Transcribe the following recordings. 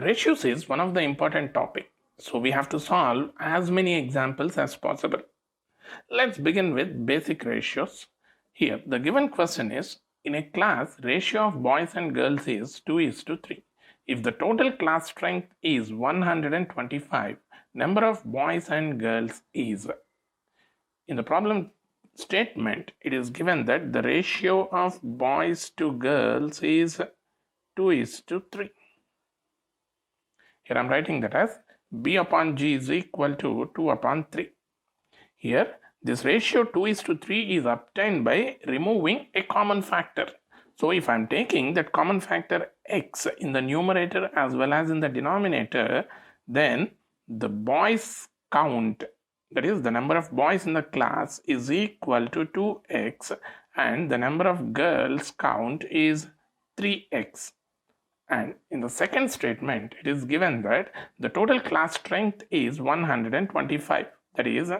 Ratios is one of the important topic, so we have to solve as many examples as possible. Let's begin with basic ratios. Here, the given question is, in a class, ratio of boys and girls is 2:3. If the total class strength is 125, number of boys and girls is. In the problem statement, it is given that the ratio of boys to girls is 2:3. Here I am writing that as B upon G is equal to 2 upon 3. Here, this ratio 2:3 is obtained by removing a common factor. So, if I am taking that common factor x in the numerator as well as in the denominator, then the boys count, that is the number of boys in the class, is equal to 2x and the number of girls count is 3x. And in the second statement, it is given that the total class strength is 125. That is,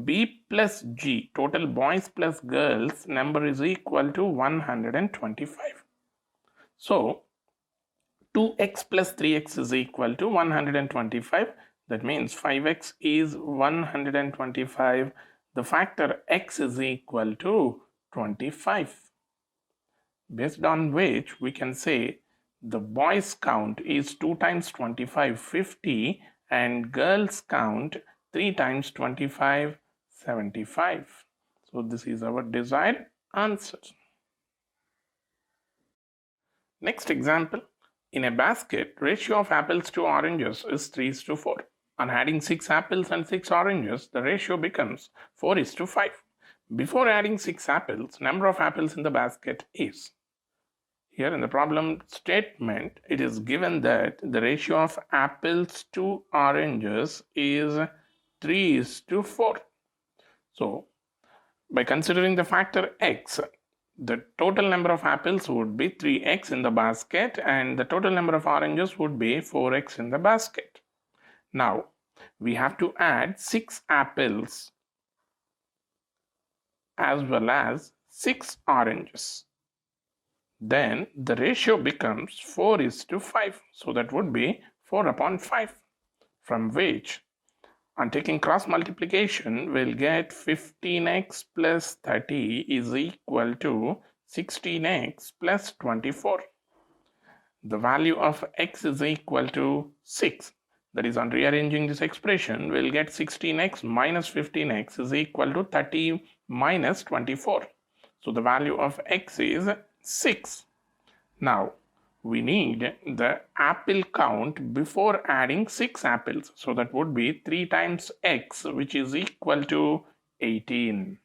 B plus G, total boys plus girls number is equal to 125. So, 2x plus 3x is equal to 125. That means 5x is 125. The factor x is equal to 25. Based on which we can say the boys count is 2 times 25, 50, and girls count 3 times 25, 75. So this is our desired answer. Next example, in a basket, ratio of apples to oranges is 3:4. On adding 6 apples and 6 oranges, the ratio becomes 4:5. Before adding 6 apples, number of apples in the basket is. Here in the problem statement, it is given that the ratio of apples to oranges is 3:4. So, by considering the factor x, the total number of apples would be 3x in the basket and the total number of oranges would be 4x in the basket. Now, we have to add 6 apples as well as 6 oranges. Then the ratio becomes 4:5. So that would be 4 upon 5. From which, on taking cross multiplication, we'll get 15x plus 30 is equal to 16x plus 24. The value of x is equal to 6. That is, on rearranging this expression, we'll get 16x minus 15x is equal to 30 minus 24. So the value of x is 6. Now, we need the apple count before adding 6 apples. So that would be 3 times x, which is equal to 18.